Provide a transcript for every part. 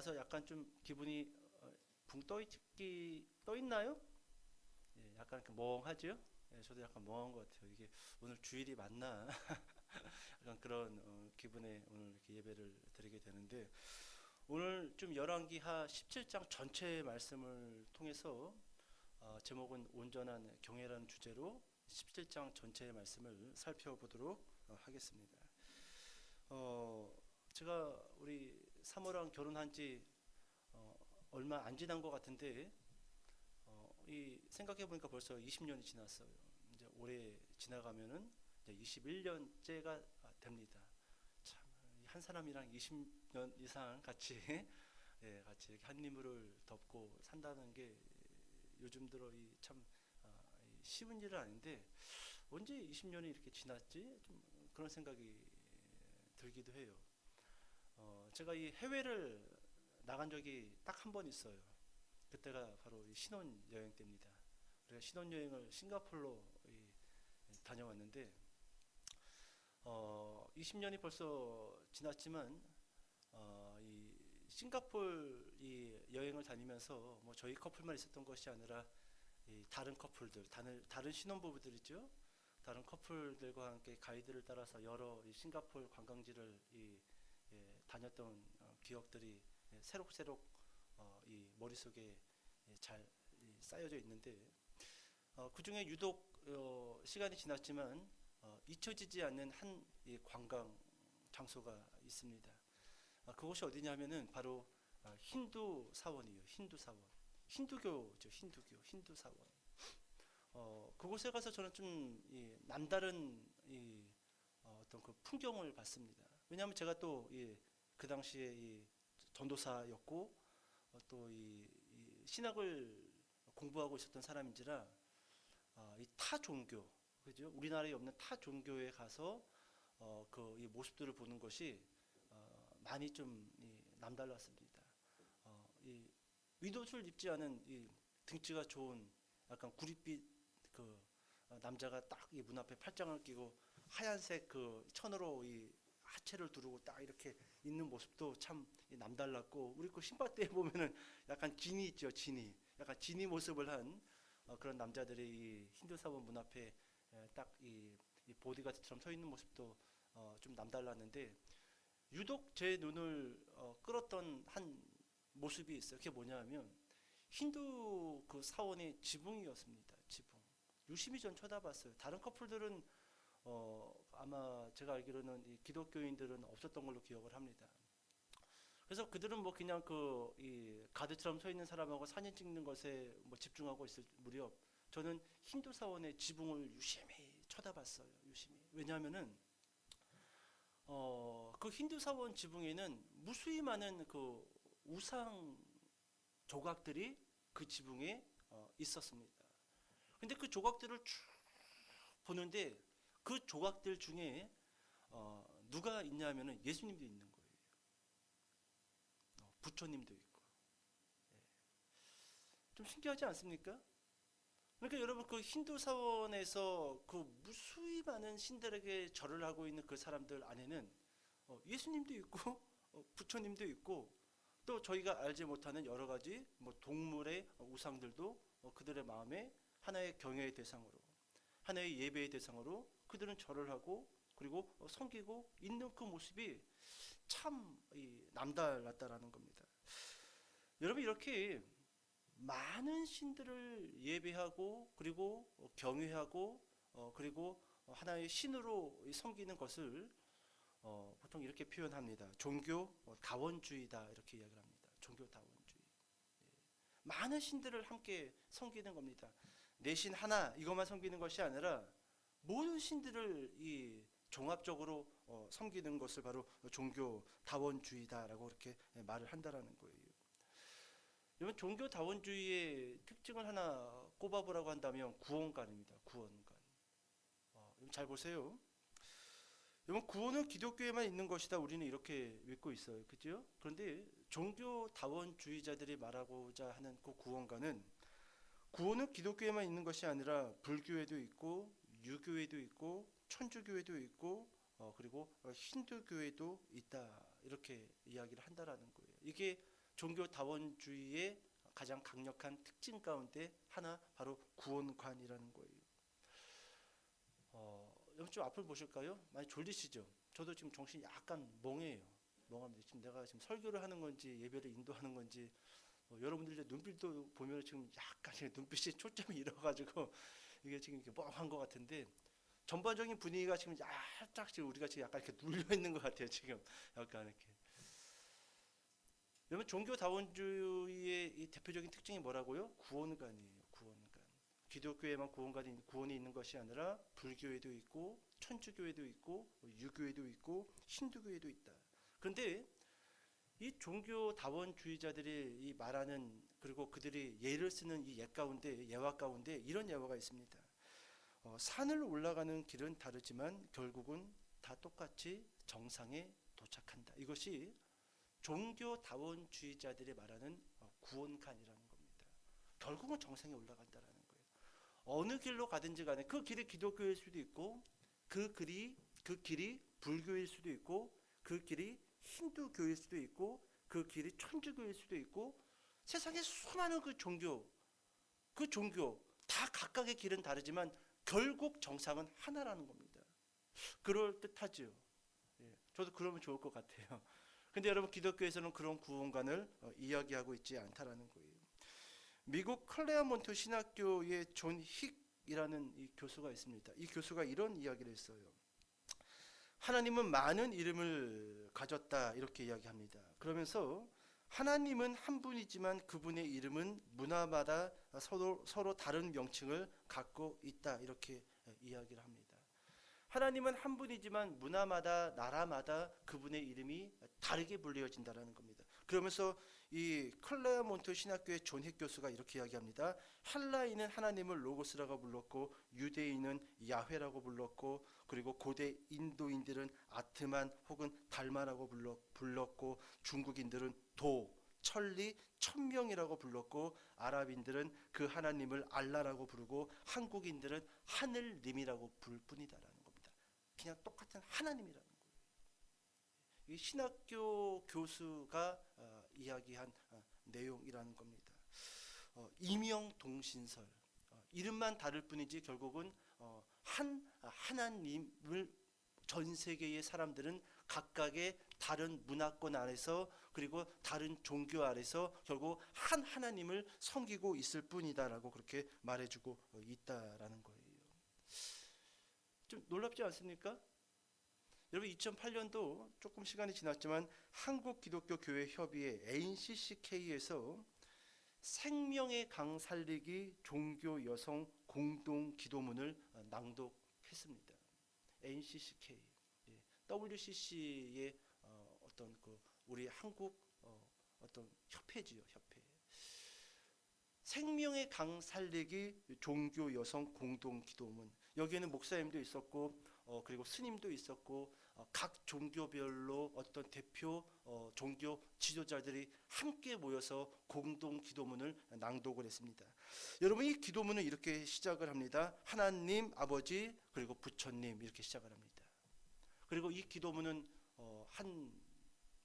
나와서 약간 좀 기분이 붕 떠 있나요? 예, 약간 멍하죠? 예, 저도 약간 멍한 것 같아요. 이게 오늘 주일이 맞나? 약간 그런 기분에 오늘 이렇게 예배를 드리게 되는데, 오늘 좀 열왕기하 17장 전체 말씀을 통해서 제목은 온전한 경외라는 주제로 17장 전체의 말씀을 살펴보도록 하겠습니다. 어, 제가 우리 사모랑 결혼한 지 얼마 안 지난 것 같은데, 이 생각해 보니까 벌써 20년이 지났어요. 이제 올해 지나가면은 이제 21년째가 됩니다. 참, 한 사람이랑 20년 이상 같이 예, 같이 이렇게 한 이불을 덮고 산다는 게 요즘 들어 이참 쉬운 일은 아닌데, 언제 20년이 이렇게 지났지? 좀 그런 생각이 들기도 해요. 제가 이 해외를 나간 적이 딱 한 번 있어요. 그때가 바로 이 신혼여행 때입니다. 우리가 신혼여행을 싱가포르로 다녀왔는데, 20년이 벌써 지났지만, 이 싱가포르 이 여행을 다니면서 뭐 저희 커플만 있었던 것이 아니라 이 다른 커플들, 다른 신혼부부들 있죠. 다른 커플들과 함께 가이드를 따라서 여러 이 싱가포르 관광지를 다녔던 기억들이 새록새록 이 머릿속에 잘 쌓여져 있는데, 그 중에 유독 시간이 지났지만 잊혀지지 않는 한 관광 장소가 있습니다. 그곳이 어디냐면은 바로 힌두 사원이에요. 힌두 사원. 힌두교죠. 힌두 사원. 그곳에 가서 저는 좀 남다른 어떤 그 풍경을 봤습니다. 왜냐하면 제가 또 그 당시에 전도사였고, 이 신학을 공부하고 있었던 사람인지라 이 타 종교, 그죠? 우리나라에 없는 타 종교에 가서 그 이 모습들을 보는 것이 많이 좀 남달랐습니다. 이 윗옷을 입지 않은 이 등치가 좋은 약간 구릿빛 그 남자가 딱 이 문 앞에 팔짱을 끼고 하얀색 그 천으로 이 하체를 두르고 딱 이렇게 있는 모습도 참 남달랐고, 우리 그 신밧드에 보면은 약간 지니 있죠, 지니. 약간 지니 모습을 한 그런 남자들이 이 힌두 사원 문 앞에 딱 이 보디가드처럼 서 있는 모습도 좀 남달랐는데, 유독 제 눈을 끌었던 한 모습이 있어요. 그게 뭐냐면 힌두 그 사원의 지붕이었습니다. 지붕. 유심히 전 쳐다봤어요. 다른 커플들은 아마 제가 알기로는 이 기독교인들은 없었던 걸로 기억을 합니다. 그래서 그들은 뭐 그냥 그 이 가드처럼 서 있는 사람하고 사진 찍는 것에 뭐 집중하고 있을 무렵, 저는 힌두 사원의 지붕을 유심히 쳐다봤어요. 유심히. 왜냐하면은 그 힌두 사원 지붕에는 무수히 많은 그 우상 조각들이 그 지붕에 있었습니다. 근데 그 조각들을 쭉 보는데, 그 조각들 중에 누가 있냐면은 예수님도 있는 거예요. 부처님도 있고. 좀 신기하지 않습니까? 그러니까 여러분, 그 힌두 사원에서 그 무수히 많은 신들에게 절을 하고 있는 그 사람들 안에는 예수님도 있고 부처님도 있고, 또 저희가 알지 못하는 여러 가지 뭐 동물의 우상들도 그들의 마음에 하나의 경외의 대상으로, 하나의 예배의 대상으로 그들은 절을 하고 그리고 섬기고 있는 그 모습이 참 남달랐다라는 겁니다. 여러분, 이렇게 많은 신들을 예배하고 그리고 경외하고 그리고 하나의 신으로 섬기는 것을 보통 이렇게 표현합니다. 종교 다원주의다, 이렇게 이야기를 합니다. 종교 다원주의. 많은 신들을 함께 섬기는 겁니다. 내 신 하나 이것만 섬기는 것이 아니라 모든 신들을 이 종합적으로 섬기는 것을 바로 종교 다원주의다라고 그렇게 말을 한다라는 거예요. 여러분, 종교 다원주의의 특징을 하나 꼽아보라고 한다면 구원관입니다. 구원관. 잘 보세요. 여러분, 구원은 기독교에만 있는 것이다, 우리는 이렇게 믿고 있어요. 그죠? 그런데 종교 다원주의자들이 말하고자 하는 그 구원관은, 구원은 기독교에만 있는 것이 아니라 불교에도 있고 유교에도 있고 천주교에도 있고 그리고 힌두교에도 있다, 이렇게 이야기를 한다라는 거예요. 이게 종교다원주의의 가장 강력한 특징 가운데 하나, 바로 구원관이라는 거예요. 여러분 좀 앞을 보실까요? 많이 졸리시죠? 저도 지금 정신이 약간 멍해요. 멍합니다. 지금 내가 지금 설교를 하는 건지 예배를 인도하는 건지, 여러분들의 눈빛도 보면 지금 약간 눈빛이 초점이 잃어가지고 이게 지금 이렇게 멍한 것 같은데, 전반적인 분위기가 지금 살짝 지금 우리가 지금 약간 이렇게 눌려 있는 것 같아요. 지금 약간 이렇게. 여러분 종교다원주의의 이 대표적인 특징이 뭐라고요? 구원관이에요. 구원관. 기독교에만 구원이 있는 것이 아니라 불교에도 있고 천주교에도 있고 유교에도 있고 힌두교에도 있다. 그런데 이 종교다원주의자들이 이 말하는, 그리고 그들이 예를 쓰는 이 예화 가운데 이런 예화가 있습니다. 산을 올라가는 길은 다르지만 결국은 다 똑같이 정상에 도착한다. 이것이 종교다원주의자들이 말하는 구원관이라는 겁니다. 결국은 정상에 올라간다라는 거예요. 어느 길로 가든지 간에 그 길이 기독교일 수도 있고, 그 길이 불교일 수도 있고, 그 길이 힌두교일 수도 있고, 그 길이 천주교일 수도 있고, 세상에 수많은 그 종교 다 각각의 길은 다르지만 결국 정상은 하나라는 겁니다. 그럴 듯하죠. 예, 저도 그러면 좋을 것 같아요. 근데 여러분 기독교에서는 그런 구원관을 이야기하고 있지 않다라는 거예요. 미국 클레어몬트 신학교의 존 힉이라는 이 교수가 있습니다. 이 교수가 이런 이야기를 했어요. 하나님은 많은 이름을 가졌다, 이렇게 이야기합니다. 그러면서 하나님은 한 분이지만 그분의 이름은 문화마다 서로 다른 명칭을 갖고 있다, 이렇게 이야기를 합니다. 하나님은 한 분이지만 문화마다 나라마다 그분의 이름이 다르게 불려진다라는 겁니다. 그러면서 이 클레어몬트 신학교의 존 힉 교수가 이렇게 이야기합니다. 헬라인은 하나님을 로고스라고 불렀고, 유대인은 야훼라고 불렀고, 그리고 고대 인도인들은 아트만 혹은 달마라고 불렀고, 중국인들은 도, 천리, 천명이라고 불렀고, 아랍인들은 그 하나님을 알라라고 부르고, 한국인들은 하늘님이라고 부를 뿐이다라는 겁니다. 그냥 똑같은 하나님이라는 거예요. 이 신학교 교수가 이야기한 내용이라는 겁니다. 이명동신설, 이름만 다를 뿐이지 결국은 하나님을 전 세계의 사람들은 각각의 다른 문화권 아래서, 그리고 다른 종교 아래서 결국 한 하나님을 섬기고 있을 뿐이다라고 그렇게 말해주고 있다라는 거예요. 좀 놀랍지 않습니까? 여러분 2008년도 조금 시간이 지났지만 한국기독교교회협의회 NCCK에서 생명의 강 살리기 종교 여성 공동 기도문을 낭독했습니다. NCCK, WCC의 어떤 그 우리 한국 어떤 협회지요, 협회. 생명의 강 살리기 종교 여성 공동 기도문. 여기에는 목사님도 있었고, 그리고 스님도 있었고, 각 종교별로 어떤 대표 종교 지도자들이 함께 모여서 공동 기도문을 낭독을 했습니다. 여러분 이 기도문은 이렇게 시작을 합니다. 하나님 아버지 그리고 부처님, 이렇게 시작을 합니다. 그리고 이 기도문은 한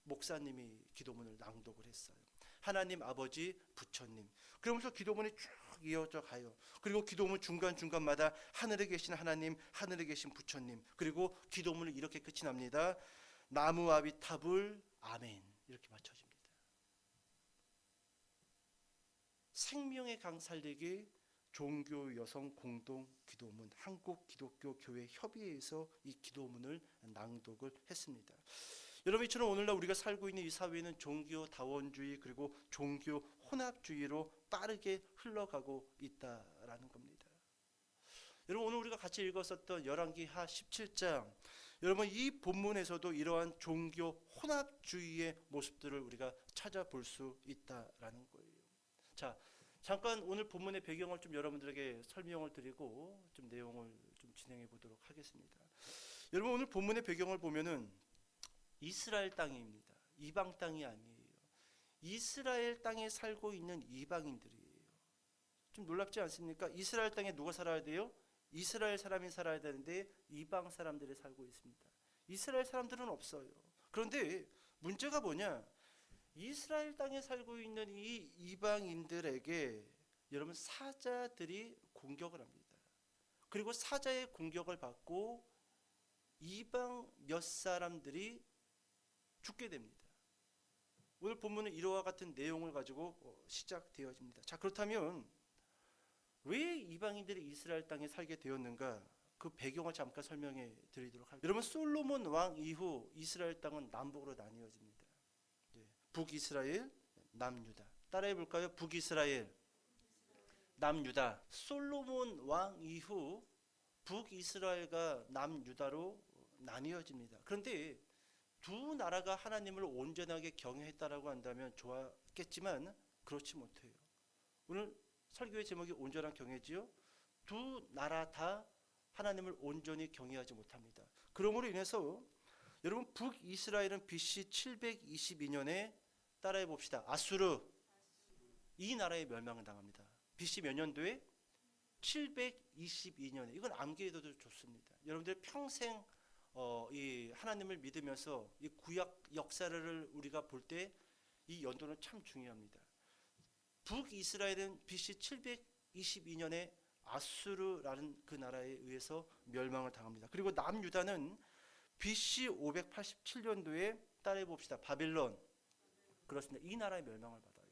목사님이 기도문을 낭독을 했어요. 하나님 아버지 부처님. 그러면서 기도문이 쭉 이어져 가요. 그리고 기도문 중간중간마다 하늘에 계신 하나님, 하늘에 계신 부처님, 그리고 기도문을 이렇게 끝이 납니다. 나무 아비타불 아멘, 이렇게 맞춰집니다. 생명의 강 살리기 종교 여성 공동 기도문, 한국 기독교 교회 협의회에서 이 기도문을 낭독을 했습니다. 여러분 이처럼 오늘날 우리가 살고 있는 이 사회는 종교 다원주의 그리고 종교 혼합주의로 빠르게 흘러가고 있다라는 겁니다. 여러분 오늘 우리가 같이 읽었었던 열왕기하 17장, 여러분 이 본문에서도 이러한 종교 혼합주의의 모습들을 우리가 찾아볼 수 있다라는 거예요. 자, 잠깐 오늘 본문의 배경을 좀 여러분들에게 설명을 드리고 좀 내용을 좀 진행해 보도록 하겠습니다. 여러분 오늘 본문의 배경을 보면은 이스라엘 땅입니다. 이방 땅이 아니에요. 이스라엘 땅에 살고 있는 이방인들이에요. 좀 놀랍지 않습니까? 이스라엘 땅에 누가 살아야 돼요? 이스라엘 사람이 살아야 되는데 이방 사람들이 살고 있습니다. 이스라엘 사람들은 없어요. 그런데 문제가 뭐냐? 이스라엘 땅에 살고 있는 이 이방인들에게 여러분 사자들이 공격을 합니다. 그리고 사자의 공격을 받고 이방 몇 사람들이 죽게 됩니다. 오늘 본문은 이와 같은 내용을 가지고 시작되어집니다. 자, 그렇다면 왜 이방인들이 이스라엘 땅에 살게 되었는가? 그 배경을 잠깐 설명해 드리도록 하겠습니다. 여러분, 솔로몬 왕 이후 이스라엘 땅은 남북으로 나뉘어집니다. 북이스라엘, 남유다. 따라해 볼까요? 북이스라엘, 남유다. 솔로몬 왕 이후 북이스라엘과 남유다로 나뉘어집니다. 그런데 두 나라가 하나님을 온전하게 경외했다라고 한다면 좋았겠지만 그렇지 못해요. 오늘 설교의 제목이 온전한 경외지요. 두 나라 다 하나님을 온전히 경외하지 못합니다. 그러므로 인해서 여러분 북이스라엘은 BC 722년에 따라해 봅시다. 아수르, 이 나라에 멸망을 당합니다. BC 몇 년도에? 722년에. 이건 암기해둬도 좋습니다. 여러분들 평생 이 하나님을 믿으면서 이 구약 역사를 우리가 볼 때 이 연도는 참 중요합니다. 북이스라엘은 BC 722년에 아수르라는 그 나라에 의해서 멸망을 당합니다. 그리고 남유다는 BC 587년도에 따라해 봅시다. 바빌론. 그렇습니다. 이 나라의 멸망을 받아요.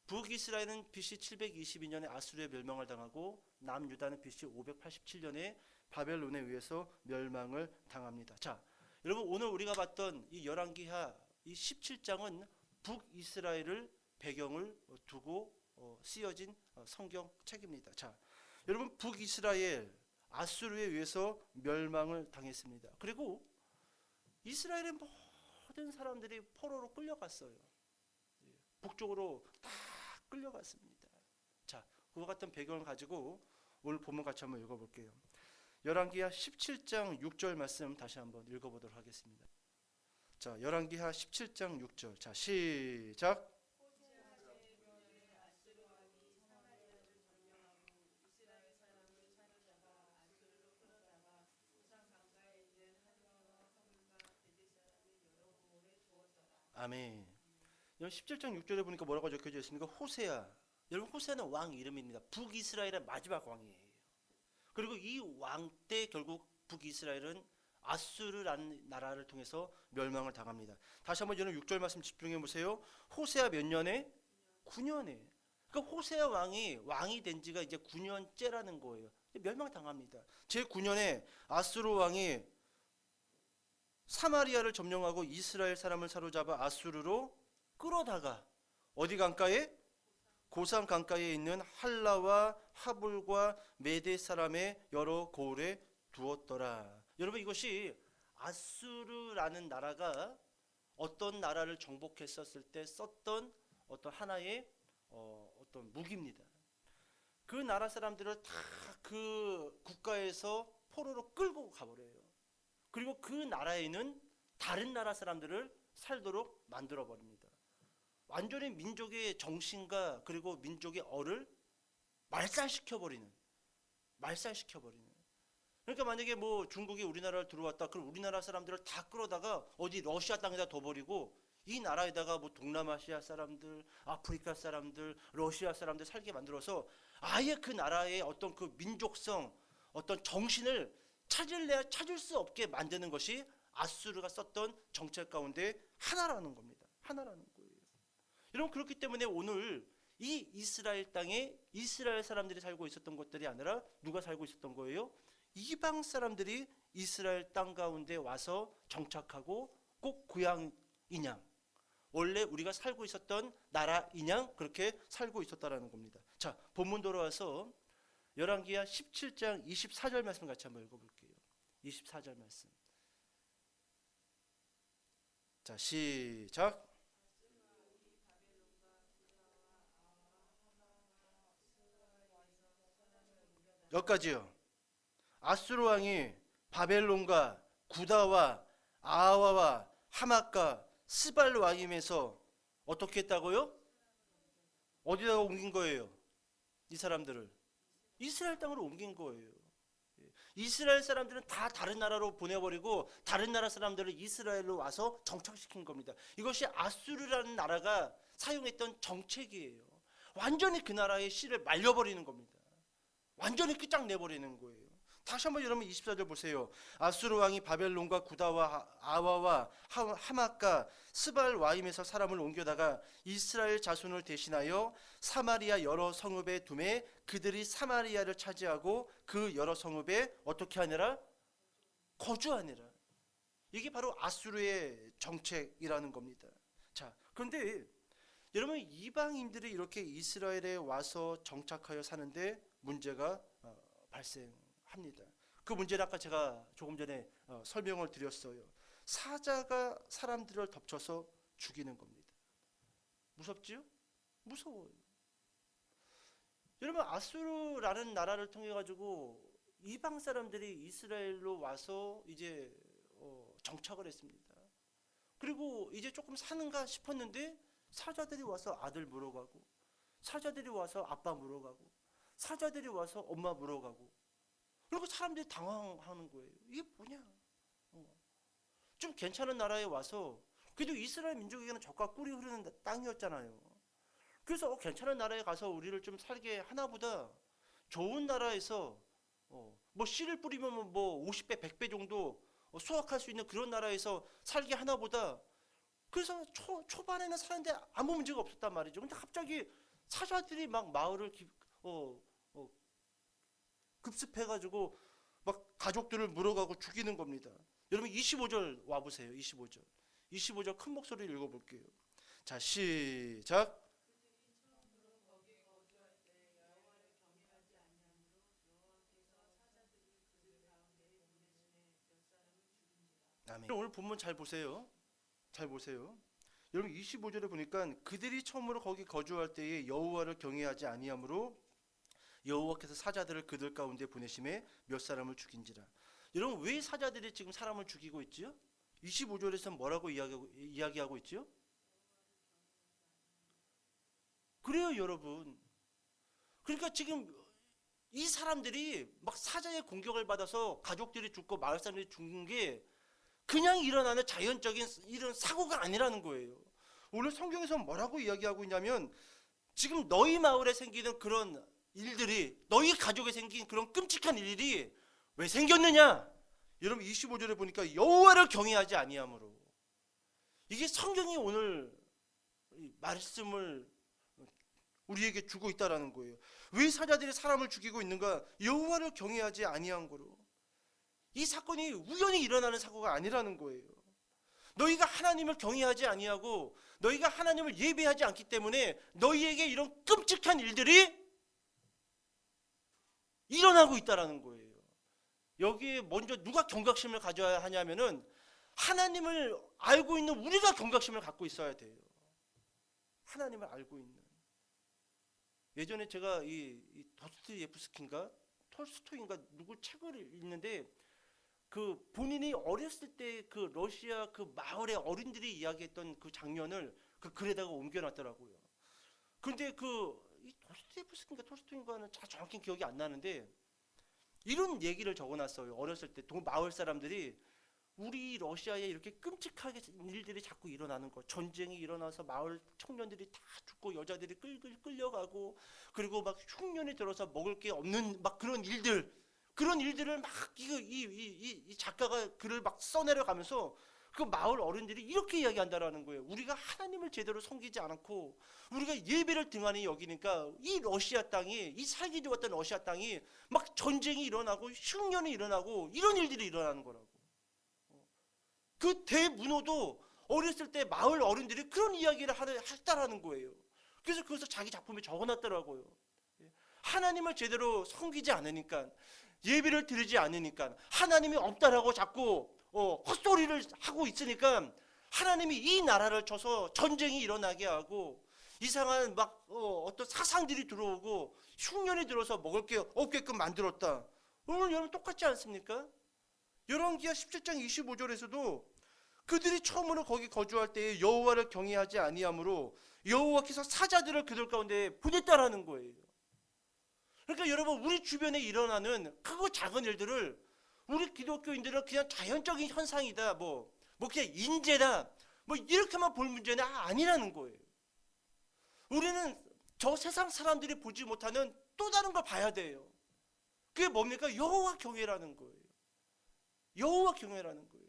북이스라엘은 BC 722년에 아수르의 멸망을 당하고 남유다는 BC 587년에 바벨론에 의해서 멸망을 당합니다. 자, 여러분 오늘 우리가 봤던 이 열왕기하 이 17장은 북이스라엘을 배경을 두고 쓰여진 성경책입니다. 자, 여러분 북이스라엘 아수르에 의해서 멸망을 당했습니다. 그리고 이스라엘의 모든 사람들이 포로로 끌려갔어요. 북쪽으로 다 끌려갔습니다. 자, 그와 같은 배경을 가지고 오늘 본문 같이 한번 읽어볼게요. 열왕기하 17장 6절 말씀 다시 한번 읽어보도록 하겠습니다. 자, 열왕기하 17장 6절. 자, 시작. 아멘. 여러분 17장 6절에 보니까 뭐라고 적혀져 있습니까? 호세아. 여러분 호세아는 왕 이름입니다. 북이스라엘의 마지막 왕이에요. 그리고 이 왕 때 결국 북이스라엘은 아수르라는 나라를 통해서 멸망을 당합니다. 다시 한번 저는 6절 말씀 집중해 보세요. 호세아 몇 년에? 9년에. 그러니까 호세아 왕이 된 지가 이제 9년째라는 거예요. 멸망당합니다. 제 9년에 아수르 왕이 사마리아를 점령하고 이스라엘 사람을 사로잡아 아수르로 끌어다가 어디 강가에? 고산 강가에 있는 할라와 하불과 메대 사람의 여러 고을에 두었더라. 여러분 이것이 아수르라는 나라가 어떤 나라를 정복했었을 때 썼던 어떤 하나의 어떤 무기입니다. 그 나라 사람들을 다 그 국가에서 포로로 끌고 가버려요. 그리고 그 나라에는 다른 나라 사람들을 살도록 만들어 버립니다. 완전히 민족의 정신과 그리고 민족의 얼을 말살시켜 버리는. 그러니까 만약에 뭐 중국이 우리나라를 들어왔다, 그럼 우리나라 사람들을 다 끌어다가 어디 러시아 땅에다 둬버리고 이 나라에다가 뭐 동남아시아 사람들, 아프리카 사람들, 러시아 사람들 살게 만들어서 아예 그 나라의 어떤 그 민족성, 어떤 정신을 찾을 수 없게 만드는 것이 아수르가 썼던 정책 가운데 하나라는 겁니다. 하나라는 거예요. 여러분 그렇기 때문에 오늘 이 이스라엘 땅에 이스라엘 사람들이 살고 있었던 것들이 아니라 누가 살고 있었던 거예요? 이방 사람들이 이스라엘 땅 가운데 와서 정착하고 꼭 고향이냥 원래 우리가 살고 있었던 나라이냥 그렇게 살고 있었다라는 겁니다. 자, 본문 돌아와서 열왕기하 17장 24절 말씀 같이 한번 읽어볼게요. 24절 말씀. 자, 시작. 여기까지요. 아수르 왕이 바벨론과 구다와 아하와 하맛과 스발 왕임에서 어떻게 했다고요? 어디다가 옮긴 거예요? 이 사람들을 이스라엘 땅으로 옮긴 거예요. 이스라엘 사람들은 다 다른 나라로 보내버리고 다른 나라 사람들을 이스라엘로 와서 정착시킨 겁니다. 이것이 아수르라는 나라가 사용했던 정책이에요. 완전히 그 나라의 씨를 말려버리는 겁니다. 완전히 끝장내버리는 거예요. 다시 한번 여러분 24절 보세요. 아수르 왕이 바벨론과 구다와 아와와 하맛과 스발 와임에서 사람을 옮겨다가 이스라엘 자손을 대신하여 사마리아 여러 성읍에 두매 그들이 사마리아를 차지하고 그 여러 성읍에 어떻게 하느라? 거주하느라. 이게 바로 아수르의 정책이라는 겁니다. 자, 그런데 여러분 이방인들이 이렇게 이스라엘에 와서 정착하여 사는데 문제가 발생합니다. 그 문제는 아까 제가 조금 전에 설명을 드렸어요. 사자가 사람들을 덮쳐서 죽이는 겁니다. 무섭지요? 무서워요. 여러분 아수르라는 나라를 통해 가지고 이방 사람들이 이스라엘로 와서 이제 정착을 했습니다. 그리고 이제 조금 사는가 싶었는데 사자들이 와서 아들 물어가고, 사자들이 와서 아빠 물어가고, 사자들이 와서 엄마 물어가고, 그리고 사람들이 당황하는 거예요. 이게 뭐냐? 좀 괜찮은 나라에 와서, 그래도 이스라엘 민족에게는 젖과 꿀이 흐르는 땅이었잖아요. 그래서 괜찮은 나라에 가서 우리를 좀 살게 하나보다 좋은 나라에서 뭐 씨를 뿌리면 뭐 50배, 100배 정도 수확할 수 있는 그런 나라에서 살게 하나보다, 그래서 초반에는 사는데 아무 문제가 없었단 말이죠. 근데 갑자기 사자들이 막 마을을 급습해가지고 막 가족들을 물어가고 죽이는 겁니다. 여러분 25절 와보세요. 25절 큰 목소리를 읽어볼게요. 자, 시작. 아멘. 오늘 본문 잘 보세요. 잘 보세요. 여러분 25절에 보니까 그들이 처음으로 거기 거주할 때에 여호와를 경외하지 아니하므로 여호와께서 사자들을 그들 가운데 보내심에 몇 사람을 죽인지라. 여러분 왜 사자들이 지금 사람을 죽이고 있지요? 25절에서 뭐라고 이야기하고 있지요? 그래요 여러분. 그러니까 지금 이 사람들이 막 사자의 공격을 받아서 가족들이 죽고 마을 사람들이 죽는 게 그냥 일어나는 자연적인 이런 사고가 아니라는 거예요. 오늘 성경에서 뭐라고 이야기하고 있냐면 지금 너희 마을에 생기는 그런 일들이, 너희 가족에 생긴 그런 끔찍한 일이 왜 생겼느냐? 여러분 25절에 보니까 여호와를 경외하지 아니하므로. 이게 성경이 오늘 말씀을 우리에게 주고 있다라는 거예요. 왜 사자들이 사람을 죽이고 있는가? 여호와를 경외하지 아니한 거로. 이 사건이 우연히 일어나는 사고가 아니라는 거예요. 너희가 하나님을 경외하지 아니하고 너희가 하나님을 예배하지 않기 때문에 너희에게 이런 끔찍한 일들이 일어나고 있다라는 거예요. 여기에 먼저 누가 경각심을 가져야 하냐면은 하나님을 알고 있는 우리가 경각심을 갖고 있어야 돼요. 하나님을 알고 있는. 예전에 제가 이 도스토옙스키인가 톨스토이인가 누구 책을 읽는데 그 본인이 어렸을 때 그 러시아 그 마을의 어른들이 이야기했던 그 장면을 그 글에다가 옮겨놨더라고요. 그런데 이 도스토옙스키인가 톨스토이인가는 정확히 기억이 안 나는데 이런 얘기를 적어놨어요. 어렸을 때 마을 사람들이 우리 러시아에 이렇게 끔찍하게 일들이 자꾸 일어나는 거, 전쟁이 일어나서 마을 청년들이 다 죽고 여자들이 끌려가고 그리고 막 흉년이 들어서 먹을 게 없는 막 그런 일들을 막 이 작가가 글을 막 써내려가면서 그 마을 어른들이 이렇게 이야기한다라는 거예요. 우리가 하나님을 제대로 섬기지 않고 우리가 예배를 등한히 여기니까 이 러시아 땅이, 이 살기 좋았던 러시아 땅이 막 전쟁이 일어나고 흉년이 일어나고 이런 일들이 일어나는 거라고. 그 대문호도 어렸을 때 마을 어른들이 그런 이야기를 했다라는 거예요. 그래서 그것을 자기 작품에 적어놨더라고요. 하나님을 제대로 섬기지 않으니까, 예배를 드리지 않으니까, 하나님이 없다라고 자꾸 헛소리를 하고 있으니까 하나님이 이 나라를 쳐서 전쟁이 일어나게 하고 이상한 막 어떤 사상들이 들어오고 흉년이 들어서 먹을 게 없게끔 만들었다. 오늘 여러분 똑같지 않습니까? 열왕기하 17장 25절에서도 그들이 처음으로 거기 거주할 때에 여호와를 경외하지 아니하므로 여호와께서 사자들을 그들 가운데 보냈다라는 거예요. 그러니까 여러분, 우리 주변에 일어나는 크고 작은 일들을 우리 기독교인들은 그냥 자연적인 현상이다, 뭐 그냥 인재다, 뭐 이렇게만 볼 문제는 아니라는 거예요. 우리는 저 세상 사람들이 보지 못하는 또 다른 걸 봐야 돼요. 그게 뭡니까? 여호와 경외라는 거예요. 여호와 경외라는 거예요.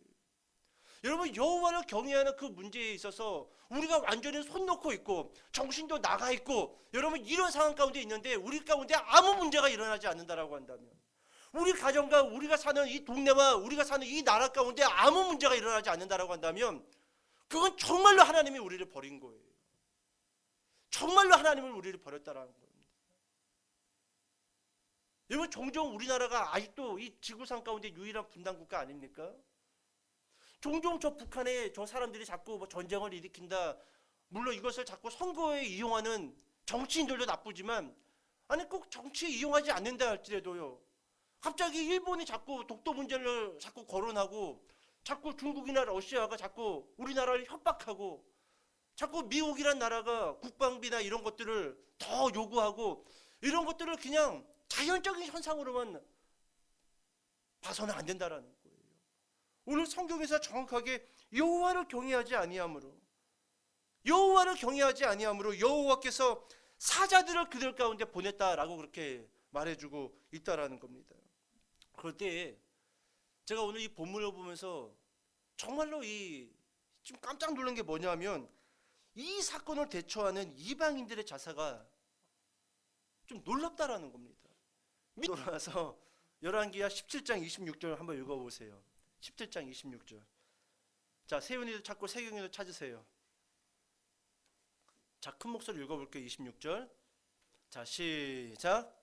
여러분, 여호와를 경외하는 그 문제에 있어서 우리가 완전히 손 놓고 있고 정신도 나가 있고, 여러분, 이런 상황 가운데 있는데 우리 가운데 아무 문제가 일어나지 않는다라고 한다면, 우리 가정과 우리가 사는 이 동네와 우리가 사는 이 나라 가운데 아무 문제가 일어나지 않는다라고 한다면, 그건 정말로 하나님이 우리를 버린 거예요. 정말로 하나님을 우리를 버렸다라는 겁니다. 여러분, 종종 우리나라가 아직도 이 지구상 가운데 유일한 분단 국가 아닙니까? 종종 저 북한에 저 사람들이 자꾸 뭐 전쟁을 일으킨다, 물론 이것을 자꾸 선거에 이용하는 정치인들도 나쁘지만, 아니 꼭 정치에 이용하지 않는다 할지라도요, 갑자기 일본이 자꾸 독도 문제를 자꾸 거론하고, 자꾸 중국이나 러시아가 자꾸 우리나라를 협박하고, 자꾸 미국이란 나라가 국방비나 이런 것들을 더 요구하고, 이런 것들을 그냥 자연적인 현상으로만 봐서는 안 된다라는 거예요. 오늘 성경에서 정확하게 여호와를 경외하지 아니함으로, 여호와를 경외하지 아니함으로 여호와께서 사자들을 그들 가운데 보냈다라고 그렇게 말해주고 있다라는 겁니다. 그럴 때 제가 오늘 이 본문을 보면서 정말로 좀 깜짝 놀란 게 뭐냐면, 이 사건을 대처하는 이방인들의 자세가 좀 놀랍다라는 겁니다. 돌아와서 열왕기하 17장 26절 한번 읽어보세요. 17장 26절. 자, 세윤이도 찾고 세경이도 찾으세요. 자, 큰 목소리 읽어볼게요. 26절. 자, 시작.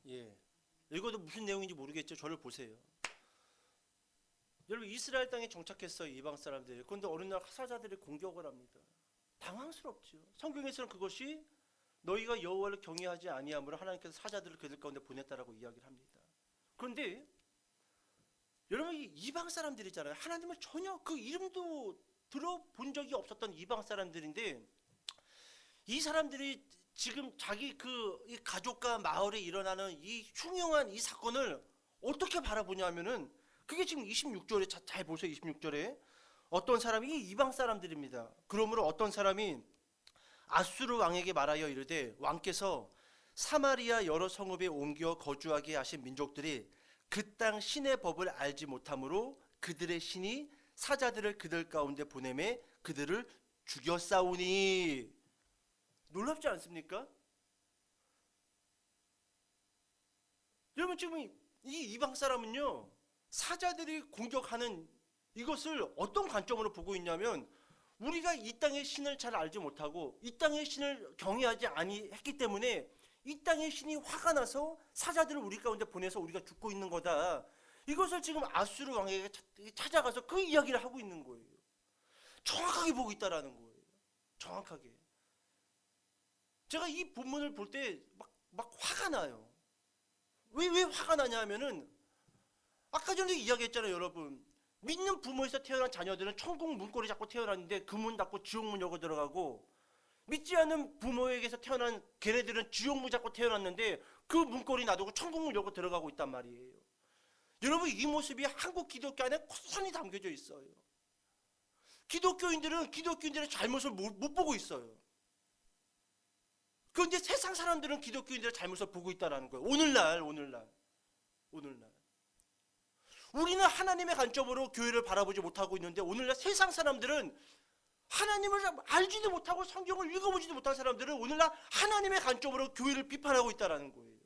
예, 읽어도 무슨 내용인지 모르겠죠. 저를 보세요. 여러분, 이스라엘 땅에 정착했어요, 이방 사람들이. 그런데 어느 날 사자들이 공격을 합니다. 당황스럽죠. 성경에서는 그것이 너희가 여호와를 경외하지 아니함으로 하나님께서 사자들을 그들 가운데 보냈다라고 이야기를 합니다. 그런데 여러분, 이 이방 사람들이잖아요. 하나님을 전혀 그 이름도 들어본 적이 없었던 이방 사람들인데, 이 사람들이 지금 자기 이 가족과 마을에 일어나는 이 흉흉한 이 사건을 어떻게 바라보냐 하면은, 그게 지금 26절에 잘 보세요. 26절에 어떤 사람이, 이방 사람들입니다. 그러므로 어떤 사람이 아수르 왕에게 말하여 이르되, 왕께서 사마리아 여러 성읍에 옮겨 거주하게 하신 민족들이 그 땅 신의 법을 알지 못함으로 그들의 신이 사자들을 그들 가운데 보내매 그들을 죽였사오니. 놀랍지 않습니까? 여러분, 지금 이 이방 사람은요, 사자들이 공격하는 이것을 어떤 관점으로 보고 있냐면, 우리가 이 땅의 신을 잘 알지 못하고 이 땅의 신을 경외하지 아니했기 때문에 이 땅의 신이 화가 나서 사자들을 우리 가운데 보내서 우리가 죽고 있는 거다. 이것을 지금 아수르 왕에게 찾아가서 그 이야기를 하고 있는 거예요. 정확하게 보고 있다라는 거예요. 정확하게. 제가 이 본문을 볼 때 막 화가 나요. 왜 화가 나냐 하면은, 아까 전에 이야기했잖아요, 여러분. 믿는 부모에서 태어난 자녀들은 천국 문고리 잡고 태어났는데 그 문 닫고 지옥 문 열고 들어가고, 믿지 않는 부모에게서 태어난 걔네들은 지옥 문 잡고 태어났는데 그 문고리 놔두고 천국 문 열고 들어가고 있단 말이에요. 여러분, 이 모습이 한국 기독교 안에 고스란히 담겨져 있어요. 기독교인들은 기독교인들의 잘못을 못 보고 있어요. 그런데 세상 사람들은 기독교인들의 잘못을 보고 있다는 거예요. 오늘날 우리는 하나님의 관점으로 교회를 바라보지 못하고 있는데, 오늘날 세상 사람들은 하나님을 알지도 못하고 성경을 읽어보지도 못한 사람들은 오늘날 하나님의 관점으로 교회를 비판하고 있다는 거예요.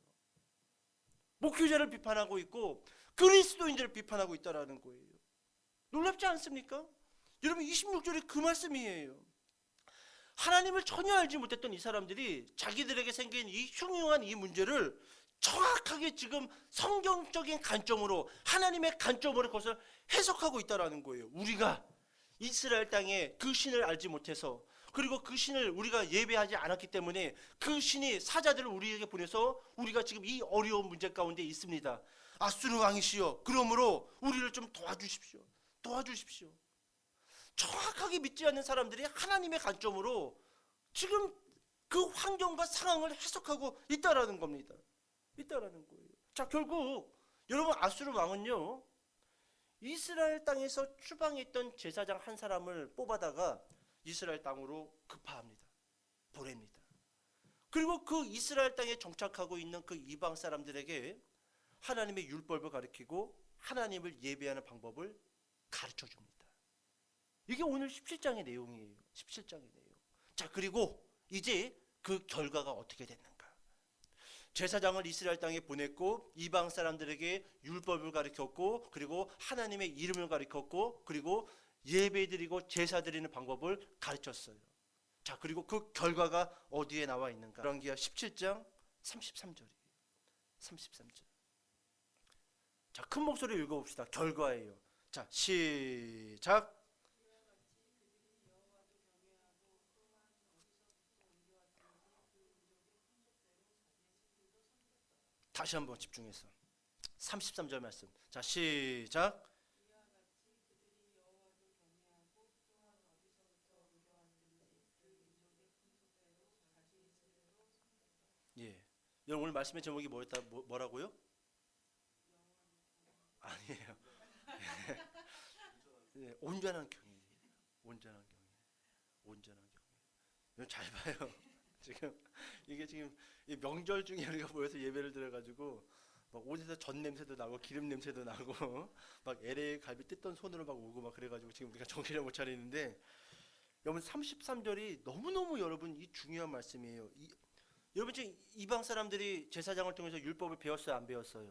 목회자를 비판하고 있고 그리스도인들을 비판하고 있다는 거예요. 놀랍지 않습니까? 여러분, 26절이 그 말씀이에요. 하나님을 전혀 알지 못했던 이 사람들이 자기들에게 생긴 이 흉흉한 이 문제를 정확하게 지금 성경적인 관점으로, 하나님의 관점으로 그것을 해석하고 있다는 거예요. 우리가 이스라엘 땅에 그 신을 알지 못해서, 그리고 그 신을 우리가 예배하지 않았기 때문에 그 신이 사자들을 우리에게 보내서 우리가 지금 이 어려운 문제 가운데 있습니다. 아수르 왕이시여, 그러므로 우리를 좀 도와주십시오. 도와주십시오. 정확하게 믿지 않는 사람들이 하나님의 관점으로 지금 그 환경과 상황을 해석하고 있다라는 겁니다. 있다라는 거예요. 자, 결국 여러분, 아수르 왕은요, 이스라엘 땅에서 추방했던 제사장 한 사람을 뽑아다가 이스라엘 땅으로 급파합니다. 보냅니다. 그리고 그 이스라엘 땅에 정착하고 있는 그 이방 사람들에게 하나님의 율법을 가르치고 하나님을 예배하는 방법을 가르쳐 줍니다. 이게 오늘 17장의 내용이에요. 17장의 내용. 자, 그리고 이제 그 결과가 어떻게 됐는가? 제사장을 이스라엘 땅에 보냈고 이방 사람들에게 율법을 가르쳤고 그리고 하나님의 이름을 가르쳤고 그리고 예배드리고 제사 드리는 방법을 가르쳤어요. 자, 그리고 그 결과가 어디에 나와 있는가? 열왕기하 17장 33절이에요. 33절. 자, 큰 목소리로 읽어봅시다. 결과예요. 자, 시작. 다시 한번 집중해서 33절 말씀. 자, 시작. 예. 여러분, 오늘 말씀의 제목이 뭐라고요? 아니에요. 예, 온전한 경외. 온전한 경외. 온전한 경외. 여러분 잘 봐요. 지금 이게 지금 이 명절 중에 우리가 모여서 예배를 드려가지고 막 옷에서 전 냄새도 나고 기름 냄새도 나고 막 LA 갈비 뜯던 손으로 막 오고 막 그래가지고 지금 우리가 정신을 못 차리는데, 여러분 33절이 너무너무 여러분 이 중요한 말씀이에요. 여러분 지금 이방 사람들이 제사장을 통해서 율법을 배웠어요, 안 배웠어요?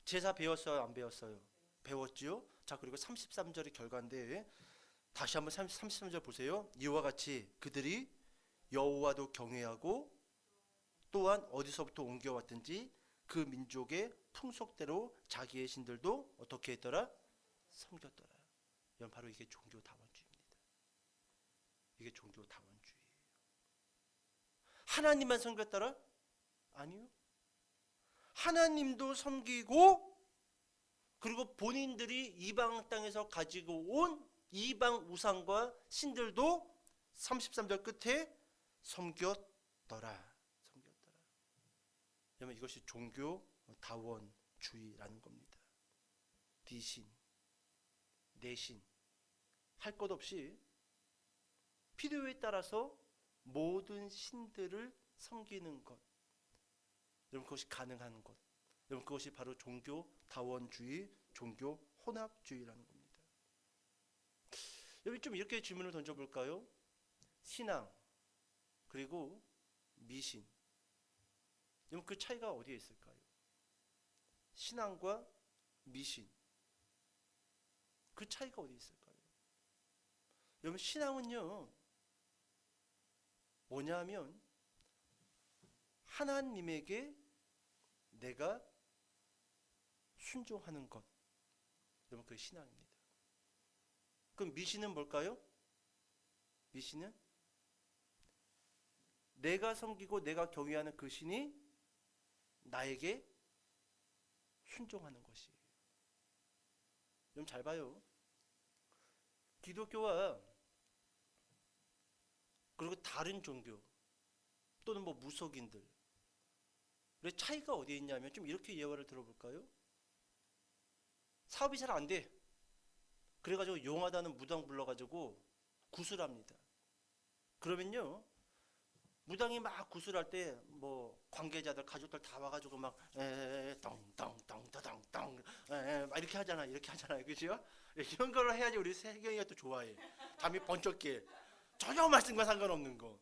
제사 배웠어요, 안 배웠어요? 배웠지요? 자, 그리고 33절의 결과인데 다시 한번 33절 보세요. 이와 같이 그들이 여호와도 경외하고 또한 어디서부터 옮겨왔든지 그 민족의 풍속대로 자기의 신들도 어떻게 했더라? 섬겼더라. 이건 바로 이게 종교다원주의입니다. 이게 종교다원주의예요. 하나님만 섬겼더라? 아니요. 하나님도 섬기고 그리고 본인들이 이방 땅에서 가지고 온 이방 우상과 신들도 33절 끝에 섬겼더라. 섬겼더라. 여러분, 이것이 종교다원주의라는 겁니다. 네신, 내신, 할 것 없이 필요에 따라서 모든 신들을 섬기는 것. 여러분, 그것이 가능한 것. 여러분, 그것이 바로 종교다원주의, 종교혼합주의라는 겁니다. 여러분, 좀 이렇게 질문을 던져볼까요? 신앙 그리고 미신, 여러분 그 차이가 어디에 있을까요? 신앙과 미신, 그 차이가 어디에 있을까요? 여러분, 신앙은요 뭐냐면 하나님에게 내가 순종하는 것. 여러분, 그게 신앙입니다. 그럼 미신은 뭘까요? 미신은 내가 섬기고 내가 경외하는 그 신이 나에게 순종하는 것이에요. 여러분 잘 봐요. 기독교와 그리고 다른 종교 또는 뭐 무속인들 왜 차이가 어디에 있냐면, 좀 이렇게 예화를 들어볼까요? 사업이 잘 안 돼. 그래가지고 용하다는 무당 불러가지고 구슬합니다. 그러면요, 무당이 막 구슬할 때 뭐 관계자들 가족들 다 와가지고 막 똥똥똥똥똥똥 막 이렇게 하잖아, 이렇게 하잖아요, 그죠? 이런 걸 해야지 우리 세경이가 또 좋아해. 잠이 번쩍 깨. 전혀 말씀과 상관없는 거,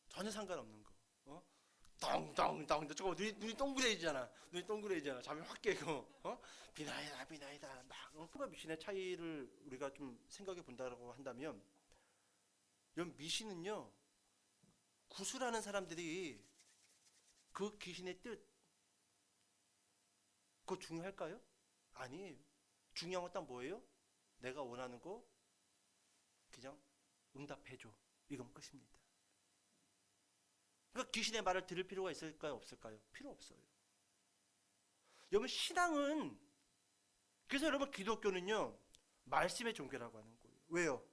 전혀 상관없는 거, 똥똥똥. 저거 눈이 동그래지잖아. 눈이 동그래지잖아. 잠이 확 깨고, 비나이다 비나이다 막. 그가 미신의 차이를 우리가 좀 생각해 본다고 한다면, 이런 미신은요, 구술하는 사람들이 그 귀신의 뜻, 그거 중요할까요? 아니에요. 중요한 건 딱 뭐예요? 내가 원하는 거 그냥 응답해줘. 이건 끝입니다. 그러니까 귀신의 말을 들을 필요가 있을까요? 없을까요? 필요 없어요. 여러분 신앙은, 그래서 여러분 기독교는요 말씀의 종교라고 하는 거예요. 왜요?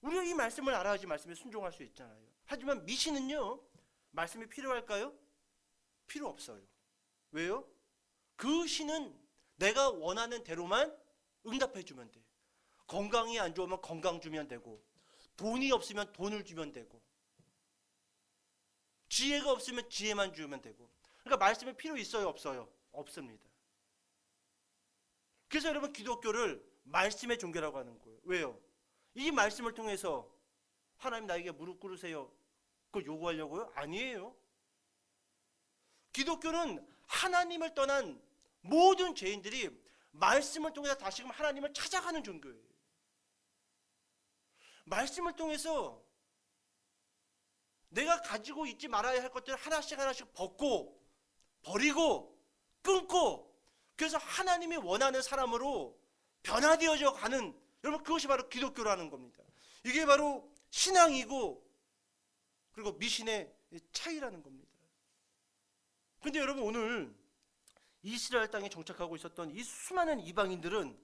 우리가 이 말씀을 알아야지 말씀에 순종할 수 있잖아요. 하지만 미신은요 말씀이 필요할까요? 필요 없어요. 왜요? 그 신은 내가 원하는 대로만 응답해 주면 돼. 건강이 안 좋으면 건강 주면 되고, 돈이 없으면 돈을 주면 되고, 지혜가 없으면 지혜만 주면 되고. 그러니까 말씀이 필요 있어요? 없어요? 없습니다. 그래서 여러분 기독교를 말씀의 종교라고 하는 거예요. 왜요? 이 말씀을 통해서 하나님 나에게 무릎 꿇으세요, 그걸 요구하려고요? 아니에요. 기독교는 하나님을 떠난 모든 죄인들이 말씀을 통해서 다시금 하나님을 찾아가는 종교예요. 말씀을 통해서 내가 가지고 있지 말아야 할 것들을 하나씩 하나씩 벗고 버리고 끊고, 그래서 하나님이 원하는 사람으로 변화되어져 가는, 여러분 그것이 바로 기독교라는 겁니다. 이게 바로 신앙이고 그리고 미신의 차이라는 겁니다. 근데 여러분 오늘 이스라엘 땅에 정착하고 있었던 이 수많은 이방인들은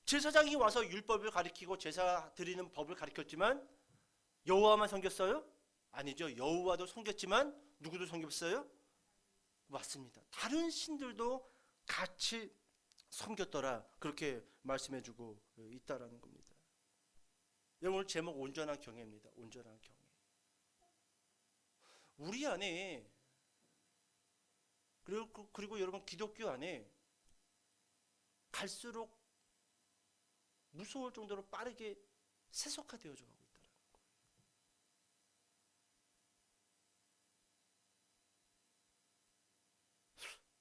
제사장이 와서 율법을 가리키고 제사 드리는 법을 가르쳤지만 여호와만 섬겼어요? 아니죠. 여호와도 섬겼지만 누구도 섬겼어요? 맞습니다. 다른 신들도 같이 섬겼더라, 그렇게 말씀해주고 있다라는 겁니다. 여러분 오늘 제목 온전한 경외입니다. 온전한 경외. 우리 안에, 그리고 여러분 기독교 안에 갈수록 무서울 정도로 빠르게 세속화되어져 가고 있다는 거예요.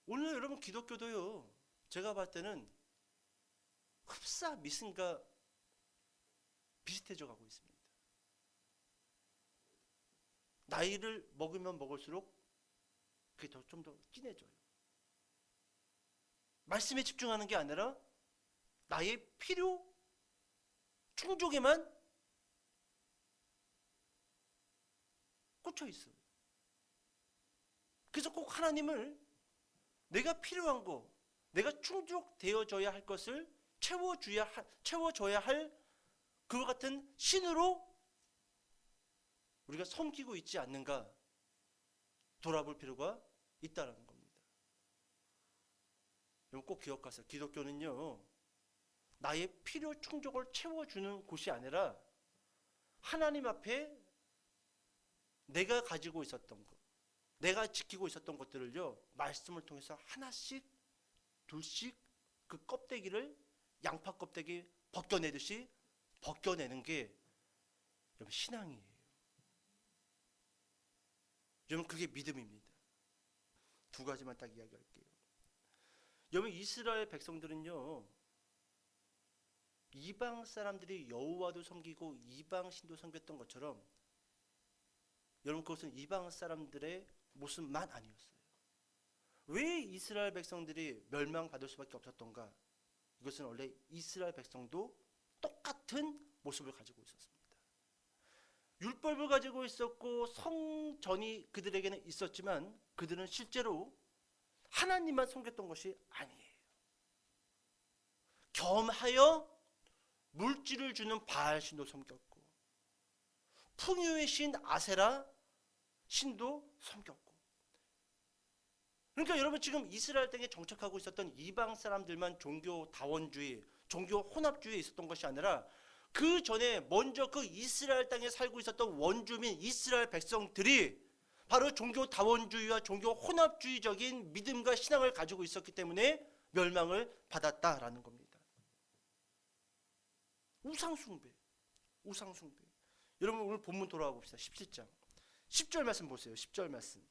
오늘 여러분 기독교도요, 제가 봤을 때는 흡사 미신과 비슷해져 가고 있습니다. 나이를 먹으면 먹을수록 그게 좀 더 진해져요. 말씀에 집중하는 게 아니라 나의 필요 충족에만 꽂혀 있어요. 그래서 꼭 하나님을 내가 필요한 거, 내가 충족되어져야 할 것을 채워줘야 할 그와 같은 신으로 우리가 섬기고 있지 않는가 돌아볼 필요가 있다는 겁니다. 여러분 꼭 기억하세요. 기독교는요, 나의 필요 충족을 채워주는 곳이 아니라 하나님 앞에 내가 가지고 있었던 것, 내가 지키고 있었던 것들을요, 말씀을 통해서 하나씩 둘씩 그 껍데기를 양파 껍데기 벗겨내듯이 벗겨내는 게 여러분 신앙이에요. 여러분 그게 믿음입니다. 두 가지만 딱 이야기할게요. 여러분 이스라엘 백성들은요, 이방 사람들이 여호와도 섬기고 이방 신도 섬겼던 것처럼 여러분 그것은 이방 사람들의 모습만 아니었어요. 왜 이스라엘 백성들이 멸망받을 수밖에 없었던가? 이것은 원래 이스라엘 백성도 똑같은 모습을 가지고 있었습니다. 율법을 가지고 있었고 성전이 그들에게는 있었지만 그들은 실제로 하나님만 섬겼던 것이 아니에요. 겸하여 물질을 주는 바알 신도 섬겼고, 풍요의 신 아세라 신도 섬겼고. 그러니까 여러분 지금 이스라엘 땅에 정착하고 있었던 이방 사람들만 종교 다원주의, 종교 혼합주의에 있었던 것이 아니라 그 전에 먼저 그 이스라엘 땅에 살고 있었던 원주민 이스라엘 백성들이 바로 종교 다원주의와 종교 혼합주의적인 믿음과 신앙을 가지고 있었기 때문에 멸망을 받았다라는 겁니다. 우상숭배. 여러분 오늘 본문 돌아가 봅시다. 17장 10절 말씀 보세요. 10절 말씀.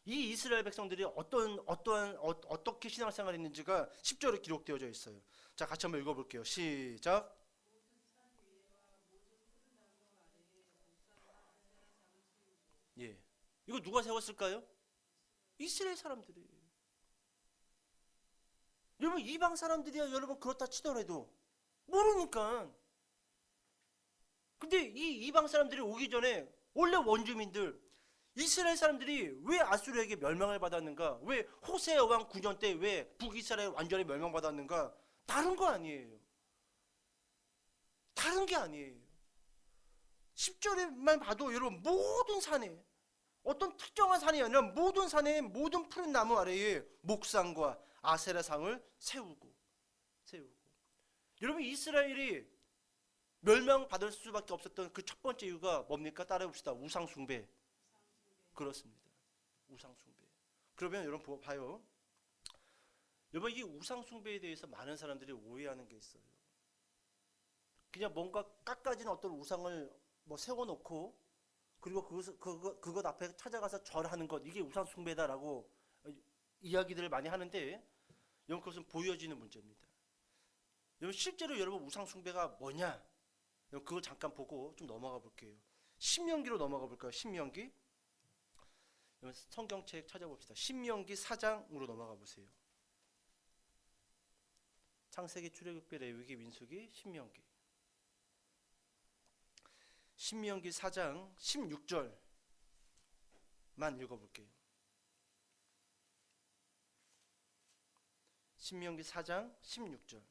이 이스라엘 백성들이 어떻게 신앙생활을 했는지가 10절에 기록되어져 있어요. 자, 같이 한번 읽어볼게요. 시작. 예, 이거 누가 세웠을까요? 이스라엘 사람들이. 여러분 이방 사람들이야 여러분 그렇다 치더라도 모르니까. 근데 이 이방 사람들이 오기 전에 원래 원주민들 이스라엘 사람들이 왜 아수르에게 멸망을 받았는가? 왜 호세 여왕 9년 때 왜 북이스라엘 완전히 멸망받았는가? 다른 거 아니에요. 다른 게 아니에요. 10절에만 봐도 여러분 모든 산에 어떤 특정한 산이 아니라 모든 산에 모든 푸른 나무 아래에 목상과 아세라상을 세우고 여러분 이스라엘이 멸망받을 수밖에 없었던 그 첫 번째 이유가 뭡니까? 따라해봅시다. 우상숭배. 그렇습니다. 우상숭배. 그러면 여러분 봐요. 여러분 이 우상숭배에 대해서 많은 사람들이 오해하는 게 있어요. 그냥 뭔가 깎아진 어떤 우상을 뭐 세워놓고 그리고 그것 앞에 찾아가서 절하는 것 이게 우상숭배다라고 이야기들을 많이 하는데 여러분 그것은 보여지는 문제입니다. 여러분 실제로 여러분 우상숭배가 뭐냐? 여러분 그거 잠깐 보고 좀 넘어가 볼게요. 신명기로 넘어가 볼까요? 신명기. 여러분 성경책 찾아봅시다. 신명기 4장으로 넘어가 보세요. 창세기, 출애굽기, 레위기, 민수기, 신명기. 신명기 4장 16절만 읽어볼게요. 신명기 4장 16절.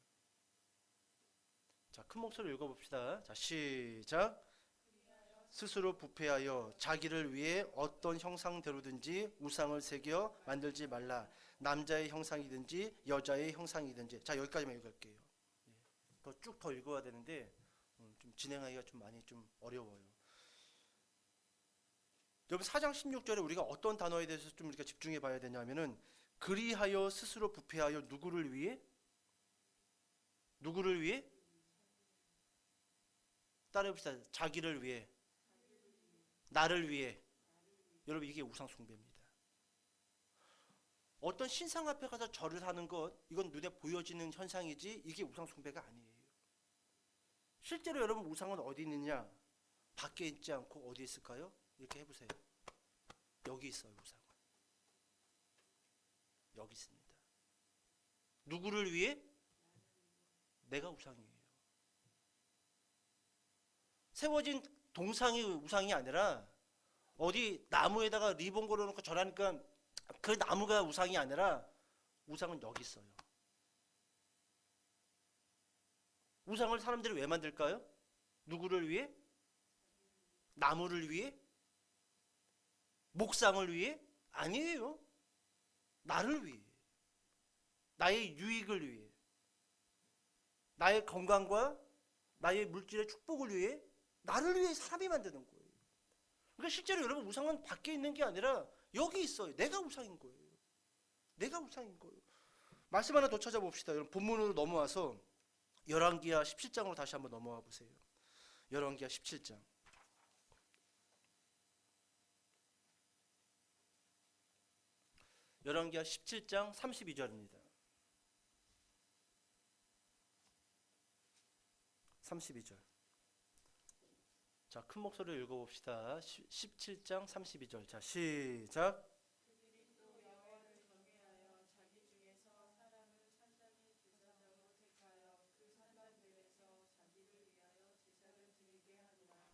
자, 큰 목소리로 읽어봅시다. 자, 시작. 스스로 부패하여 자기를 위해 어떤 형상대로든지 우상을 새겨 만들지 말라. 남자의 형상이든지 여자의 형상이든지. 자, 여기까지만 읽을게요. 쭉 더 읽어야 되는데 좀 진행하기가 좀 많이 좀 어려워요. 여러분 4장 16절에 우리가 어떤 단어에 대해서 좀 우리가 집중해 봐야 되냐면은 그리하여 스스로 부패하여 누구를 위해? 누구를 위해? 따라해봅시다. 자기를 위해. 나를 위해. 여러분 이게 우상숭배입니다. 어떤 신상 앞에 가서 절을 하는 것 이건 눈에 보여지는 현상이지 이게 우상숭배가 아니에요. 실제로 여러분 우상은 어디 있느냐? 밖에 있지 않고 어디 있을까요? 이렇게 해보세요. 여기 있어요. 우상은. 여기 있습니다. 누구를 위해? 내가 우상이에요. 세워진 동상이 우상이 아니라 어디 나무에다가 리본 걸어놓고 절하니까 그 나무가 우상이 아니라 우상은 여기 있어요. 우상을 사람들이 왜 만들까요? 누구를 위해? 나무를 위해? 목상을 위해? 아니에요. 나를 위해. 나의 유익을 위해. 나의 건강과 나의 물질의 축복을 위해 나를 위해 사람이 만드는 거예요. 그러니까 실제로 여러분 우상은 밖에 있는 게 아니라 여기 있어요. 내가 우상인 거예요. 내가 우상인 거예요. 말씀 하나 더 찾아봅시다. 여러분 본문으로 넘어와서 열왕기하 17장으로 다시 한번 넘어와 보세요. 열왕기하 17장. 열왕기하 17장 32절입니다. 32절. 자, 큰 목소리로 읽어봅시다. 17장 32절. 자, 시작.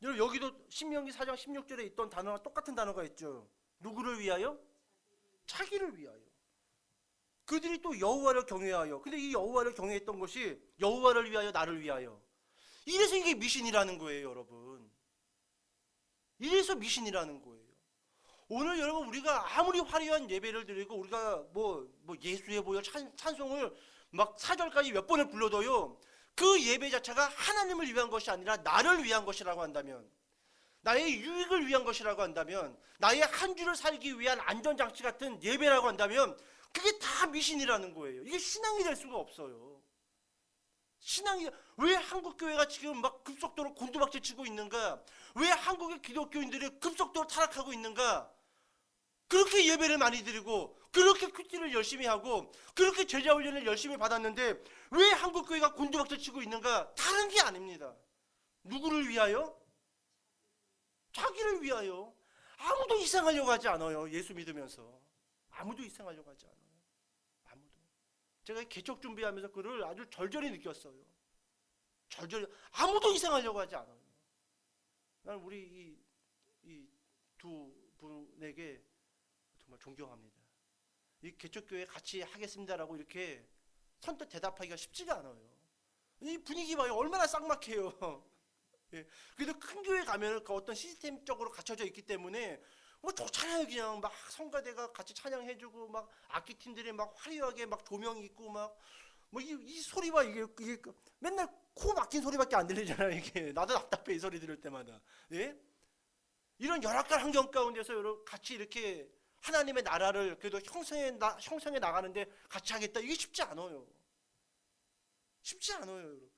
여러분 여기도 신명기 4장 16절에 있던 단어와 똑같은 단어가 있죠. 누구를 위하여? 자기를 위하여. 그들이 또 여호와를 경외하여. 근데 이 여호와를 경외했던 것이 여호와를 위하여 나를 위하여. 이래서 이게 미신이라는 거예요, 여러분. 이래서 미신이라는 거예요. 오늘 여러분 우리가 아무리 화려한 예배를 드리고 우리가 뭐 예수의 보혈 찬송을 막 4절까지 몇 번을 불러도요. 그 예배 자체가 하나님을 위한 것이 아니라 나를 위한 것이라고 한다면, 나의 유익을 위한 것이라고 한다면, 나의 한 주를 살기 위한 안전장치 같은 예배라고 한다면 그게 다 미신이라는 거예요. 이게 신앙이 될 수가 없어요. 신앙이 왜 한국 교회가 지금 막 급속도로 곤두박질 치고 있는가? 왜 한국의 기독교인들이 급속도로 타락하고 있는가? 그렇게 예배를 많이 드리고 그렇게 큐티를 열심히 하고 그렇게 제자 훈련을 열심히 받았는데 왜 한국 교회가 곤두박질 치고 있는가? 다른 게 아닙니다. 누구를 위하여? 자기를 위하여. 아무도 희생하려고 하지 않아요. 예수 믿으면서 아무도 희생하려고 하지 않아요. 아무도. 제가 개척 준비하면서 그를 아주 절절히 느꼈어요. 절절히. 아무도 희생하려고 하지 않아요. 나는 우리 이 두 분에게 정말 존경합니다. 이 개척교회 같이 하겠습니다라고 이렇게 선뜻 대답하기가 쉽지가 않아요. 이 분위기 봐요. 얼마나 쌍막해요. 예. 그래도 큰 교회 가면 그 어떤 시스템적으로 갖춰져 있기 때문에 뭐 좋잖아요. 그냥 막 성가대가 같이 찬양해주고 막 악기팀들이 막 화려하게 막 조명이 있고 막 뭐 이 소리 봐. 이게 맨날 코 막힌 소리밖에 안 들리잖아요. 이게 나도 답답해 이 소리 들을 때마다. 예? 이런 열악한 환경 가운데서 여러분 같이 이렇게 하나님의 나라를 그래도 형성해 나가는데 같이 하겠다. 이게 쉽지 않아요. 쉽지 않아요, 여러분.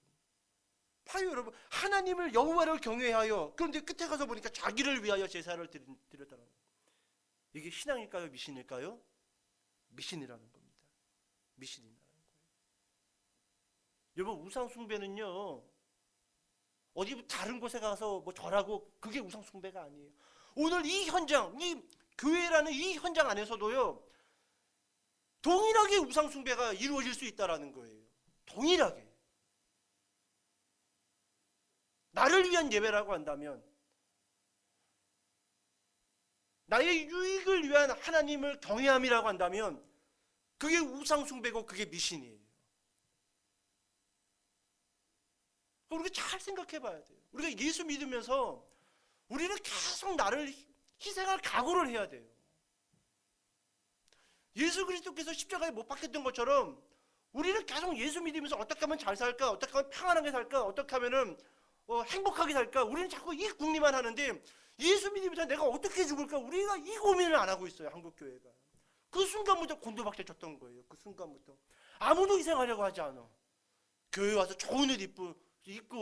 봐요, 여러분. 하나님을 여호와를 경외하여 그런데 끝에 가서 보니까 자기를 위하여 제사를 드렸다는 거예요. 이게 신앙일까요, 미신일까요? 미신이라는 겁니다. 미신이라는 거예요. 여러분, 우상 숭배는요. 어디 다른 곳에 가서 뭐 절하고 그게 우상 숭배가 아니에요. 오늘 이 현장, 이 교회라는 이 현장 안에서도요. 동일하게 우상 숭배가 이루어질 수 있다라는 거예요. 동일하게. 나를 위한 예배라고 한다면 나의 유익을 위한 하나님을 경외함이라고 한다면 그게 우상 숭배고 그게 미신이에요. 우리가 잘 생각해 봐야 돼요. 우리가 예수 믿으면서 우리는 계속 나를 희생할 각오를 해야 돼요. 예수 그리스도께서 십자가에 못 박혔던 것처럼 우리는 계속 예수 믿으면서 어떻게 하면 잘 살까? 어떻게 하면 평안하게 살까? 어떻게 하면은 행복하게 살까? 우리는 자꾸 이 궁리만 하는데 예수 믿으면서 내가 어떻게 죽을까? 우리가 이 고민을 안 하고 있어요. 한국교회가. 그 순간부터 곤두박질 쳤던 거예요. 그 순간부터. 아무도 희생하려고 하지 않아. 교회 와서 좋은 옷 입고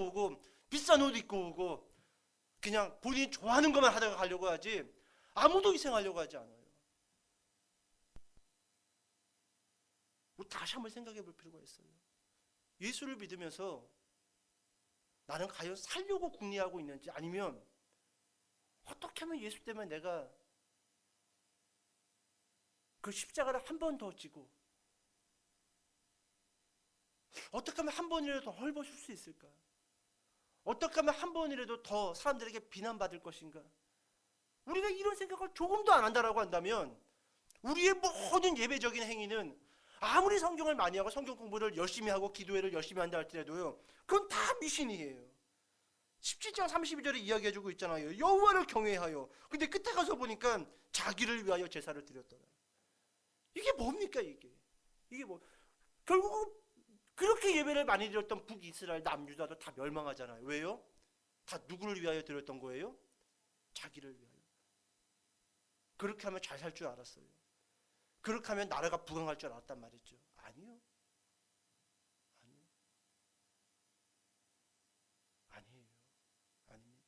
오고 비싼 옷 입고 오고 그냥 본인이 좋아하는 것만 하다가 가려고 하지 아무도 희생하려고 하지 않아요. 우리 다시 한번 생각해 볼 필요가 있어요. 예수를 믿으면서 나는 과연 살려고 궁리하고 있는지 아니면 어떻게 하면 예수 때문에 내가 그 십자가를 한 번 더 지고 어떻게 하면 한 번이라도 더 헐벗을 수 있을까? 어떻게 하면 한 번이라도 더 사람들에게 비난받을 것인가? 우리가 이런 생각을 조금도 안 한다라고 한다면 우리의 모든 예배적인 행위는 아무리 성경을 많이 하고 성경 공부를 열심히 하고 기도회를 열심히 한다 할지라도요 그건 다 미신이에요. 17장 32절에 이야기해주고 있잖아요. 여호와를 경외하여. 근데 끝에 가서 보니까 자기를 위하여 제사를 드렸더라. 이게 뭡니까 이게? 이게 뭐 결국은 그렇게 예배를 많이 드렸던 북이스라엘 남유다도 다 멸망하잖아요. 왜요? 다 누구를 위하여 드렸던 거예요? 자기를 위하여. 그렇게 하면 잘 살 줄 알았어요. 그렇게 하면 나라가 부강할 줄 알았단 말이죠. 아니요. 아니요. 아니에요. 아닙니다.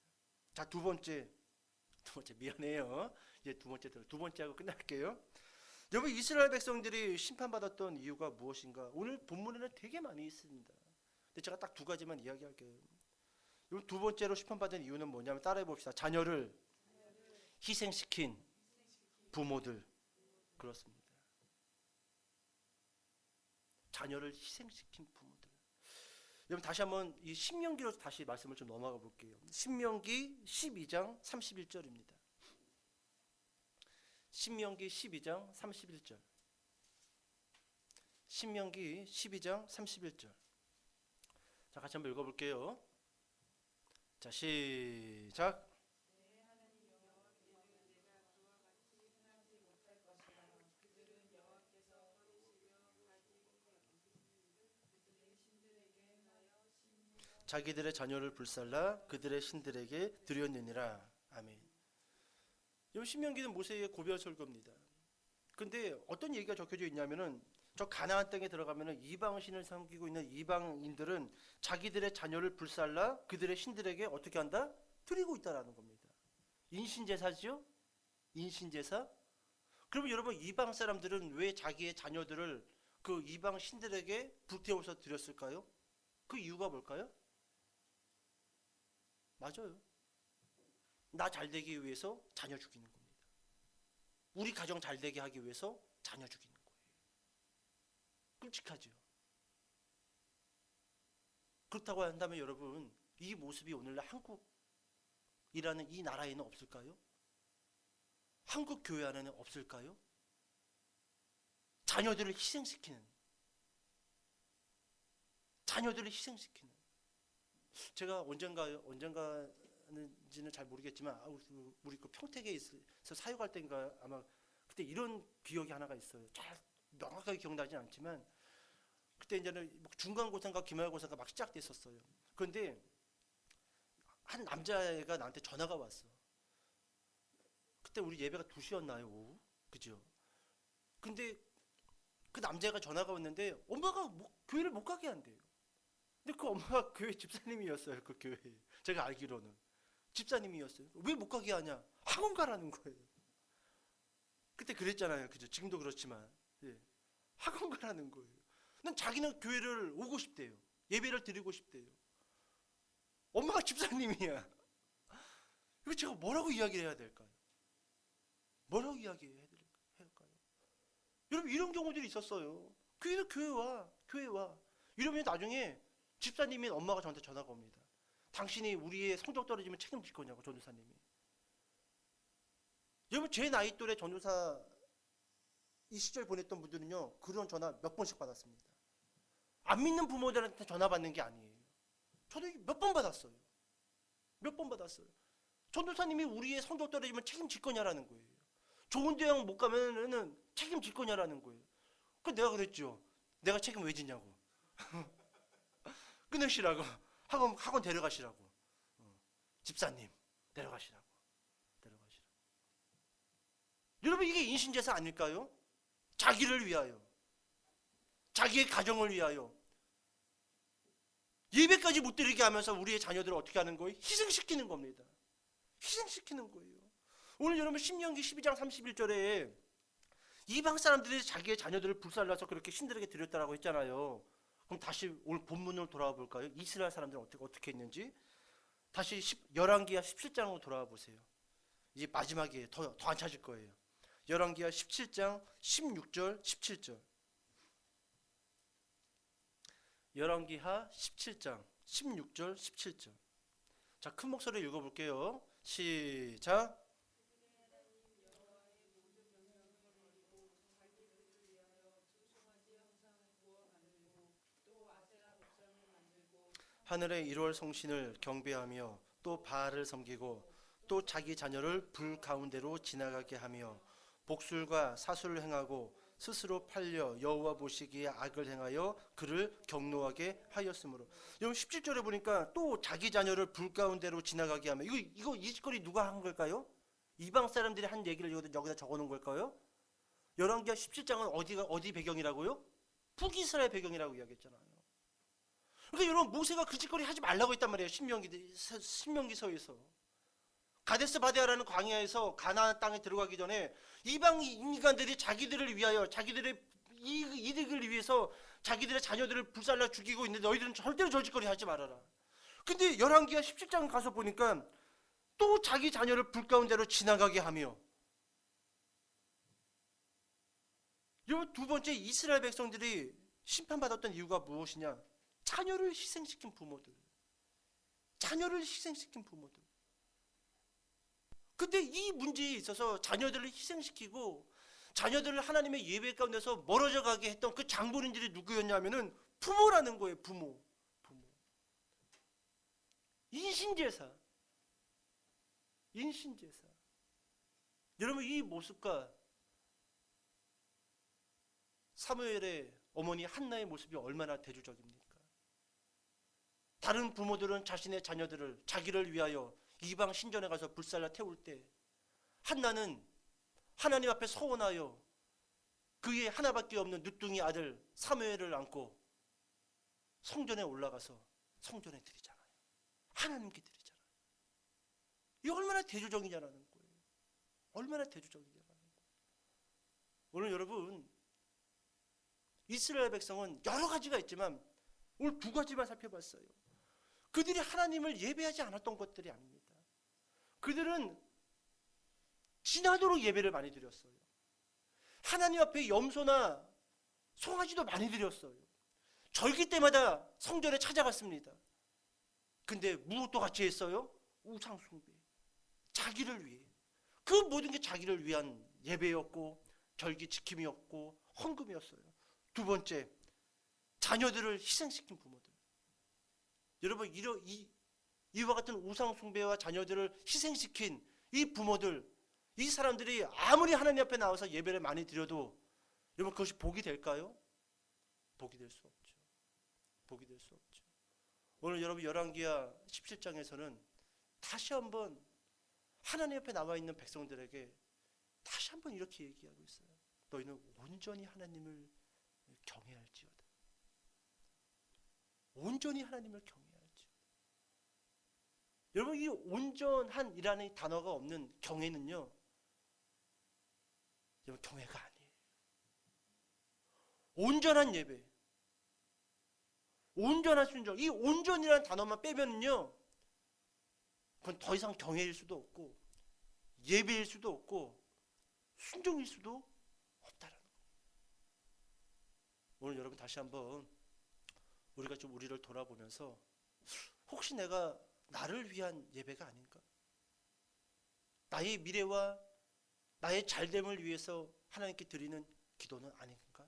자, 두 번째 미안해요. 이제 두 번째 하고 끝날게요. 여러분 이스라엘 백성들이 심판받았던 이유가 무엇인가? 오늘 본문에는 되게 많이 있습니다. 근데 제가 딱 두 가지만 이야기할게요. 여러분 두 번째로 심판받은 이유는 뭐냐면 따라해 봅시다. 자녀를 희생시킨 부모들. 그렇습니다. 자녀를 희생시킨 부모들. 여러분 다시 한번 이 신명기로 다시 말씀을 좀 넘어가 볼게요. 신명기 12장 31절입니다. 신명기 12장 31절. 신명기 12장 31절. 자, 같이 한번 읽어볼게요. 자, 시작. 자기들의 자녀를 불살라 그들의 신들에게 드렸느니라. 아멘. 이 신명기는 모세의 고별 설교입니다. 근데 어떤 얘기가 적혀져 있냐면은 저 가나안 땅에 들어가면은 이방신을 섬기고 있는 이방인들은 자기들의 자녀를 불살라 그들의 신들에게 어떻게 한다? 드리고 있다라는 겁니다. 인신제사죠? 인신제사? 그러면 여러분 이방 사람들은 왜 자기의 자녀들을 그 이방 신들에게 불태워서 드렸을까요? 그 이유가 뭘까요? 맞아요. 나 잘되기 위해서 자녀 죽이는 겁니다. 우리 가정 잘되게 하기 위해서 자녀 죽이는 거예요. 끔찍하죠. 그렇다고 한다면 여러분, 이 모습이 오늘날 한국이라는 이 나라에는 없을까요? 한국 교회 안에는 없을까요? 자녀들을 희생시키는, 제가 언젠가는지는 잘 모르겠지만 우리 그 평택에서 사역할 때인가 아마 그때 이런 기억이 하나가 있어요. 잘 명확하게 기억나지 않지만 그때 이제는 중간고사인가 기말고사가 막 시작됐었어요. 그런데 한 남자애가 나한테 전화가 왔어. 그때 우리 예배가 2시였나요? 오후? 그죠? 근데 그 남자애가 전화가 왔는데 엄마가 교회를 못 가게 한대요. 근데 그 엄마가 교회 집사님이었어요. 그 교회 제가 알기로는 집사님이었어요. 왜 못 가게 하냐? 학원 가라는 거예요. 그때 그랬잖아요. 그죠? 지금도 그렇지만 예. 학원 가라는 거예요. 난 자기는 교회를 오고 싶대요. 예배를 드리고 싶대요. 엄마가 집사님이야. 이거 제가 뭐라고 이야기를 해야 될까요? 뭐라고 이야기해야 될까요? 여러분 이런 경우들이 있었어요. 교회와 이러면 나중에 집사님인 엄마가 저한테 전화가 옵니다. 당신이 우리의 성적 떨어지면 책임질 거냐고, 전도사님이. 여러분 제 나이 또래 전도사 이 시절 보냈던 분들은요, 그런 전화 몇 번씩 받았습니다. 안 믿는 부모들한테 전화 받는 게 아니에요. 저도 몇 번 받았어요. 전도사님이 우리의 성적 떨어지면 책임질 거냐라는 거예요. 좋은 대학 못 가면은 책임질 거냐라는 거예요. 그 내가 그랬죠. 내가 책임 왜 지냐고. 끊으시라고. 학원 데려가시라고. 집사님 데려가시라고. 여러분 이게 인신제사 아닐까요? 자기를 위하여, 자기의 가정을 위하여 예배까지 못 드리게 하면서 우리의 자녀들을 어떻게 하는 거예요? 희생시키는 겁니다. 희생시키는 거예요. 오늘 여러분 신명기 12장 31절에 이방 사람들이 자기의 자녀들을 불살라서 그렇게 신들에게 드렸다라고 했잖아요. 그럼 다시 오늘 본문으로 돌아와 볼까요? 이스라엘 사람들은 어떻게 했는지. 다시 열왕기하 17장으로 돌아와 보세요. 이제 마지막이에요. 더 안 찾을 거예요. 열왕기하 17장 16절 17절. 열왕기하 17장 16절 17절. 자, 큰 목소리로 읽어볼게요. 시작. 하늘의 1월 성신을 경배하며 또 바알을 섬기고 또 자기 자녀를 불 가운데로 지나가게 하며 복술과 사술을 행하고 스스로 팔려 여호와 보시기에 악을 행하여 그를 경노하게 하였으므로. 여러분 17절에 보니까 또 자기 자녀를 불 가운데로 지나가게 하며, 이 짓거리 누가 한 걸까요? 이방 사람들이 한 얘기를 여기다 적어놓은 걸까요? 열왕기하 17장은 어디 배경이라고요? 북이스라엘 배경이라고 이야기했잖아요. 그러니까 여러분 모세가 그 짓거리 하지 말라고 했단 말이에요. 신명기서에서. 가데스 바데아라는 광야에서 가나안 땅에 들어가기 전에 이방 인간들이 자기들을 위하여, 자기들의 이득을 위해서 자기들의 자녀들을 불살라 죽이고 있는데 너희들은 절대로 저 짓거리 하지 말아라. 근데 열왕기하 17장 가서 보니까 또 자기 자녀를 불 가운데로 지나가게 하며. 여러분 두 번째, 이스라엘 백성들이 심판받았던 이유가 무엇이냐? 자녀를 희생시킨 부모들. 근데 이 문제에 있어서 자녀들을 희생시키고 자녀들을 하나님의 예배 가운데서 멀어져 가게 했던 그 장본인들이 누구였냐면은 부모라는 거예요. 부모. 인신제사. 여러분 이 모습과 사무엘의 어머니 한나의 모습이 얼마나 대조적입니까? 다른 부모들은 자신의 자녀들을 자기를 위하여 이방 신전에 가서 불살라 태울 때, 한나는 하나님 앞에 서원하여 그의 하나밖에 없는 늦둥이 아들 사무엘을 안고 성전에 올라가서 성전에 드리잖아요. 하나님께 드리잖아요. 이게 얼마나 대조적이냐라는 거예요. 오늘 여러분 이스라엘 백성은 여러 가지가 있지만 오늘 두 가지만 살펴봤어요. 그들이 하나님을 예배하지 않았던 것들이 아닙니다. 그들은 지나도록 예배를 많이 드렸어요. 하나님 앞에 염소나 송아지도 많이 드렸어요. 절기 때마다 성전에 찾아갔습니다. 근데 무엇도 같이 했어요? 우상 숭배. 자기를 위해. 그 모든 게 자기를 위한 예배였고 절기 지킴이었고 헌금이었어요. 두 번째, 자녀들을 희생시킨 부모들. 여러분, 이와 같은 우상 숭배와 자녀들을 희생시킨 이 부모들, 이 사람들이 아무리 하나님 앞에 나와서 예배를 많이 드려도 여러분 그것이 복이 될까요? 복이 될 수 없죠. 복이 될 수 없죠. 오늘 여러분 열왕기하 17장에서는 다시 한번 하나님 앞에 나와 있는 백성들에게 다시 한번 이렇게 얘기하고 있어요. 너희는 온전히 하나님을 경외할지어다. 온전히 하나님을 경외할지어다. 여러분, 이 온전한이라는 단어가 없는 경외는요, 여러분 경외가 아니에요. 온전한 예배, 온전한 순종, 이 온전이라는 단어만 빼면요, 그건 더 이상 경외일 수도 없고 예배일 수도 없고 순종일 수도 없다라는 거예요. 오늘 여러분 다시 한번 우리가 좀 우리를 돌아보면서 혹시 내가 나를 위한 예배가 아닌가? 나의 미래와 나의 잘됨을 위해서 하나님께 드리는 기도는 아닌가?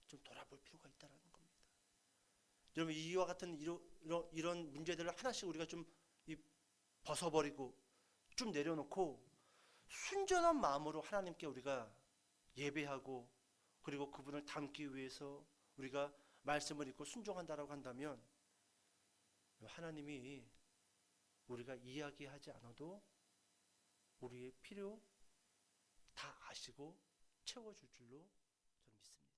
좀 돌아볼 필요가 있다는 겁니다. 여러분, 이와 같은 이런 문제들을 하나씩 우리가 좀 벗어버리고 좀 내려놓고 순전한 마음으로 하나님께 우리가 예배하고 그리고 그분을 닮기 위해서 우리가 말씀을 읽고 순종한다라고 한다면 하나님이 우리가 이야기하지 않아도 우리의 필요 다 아시고 채워줄 줄로 저는 믿습니다.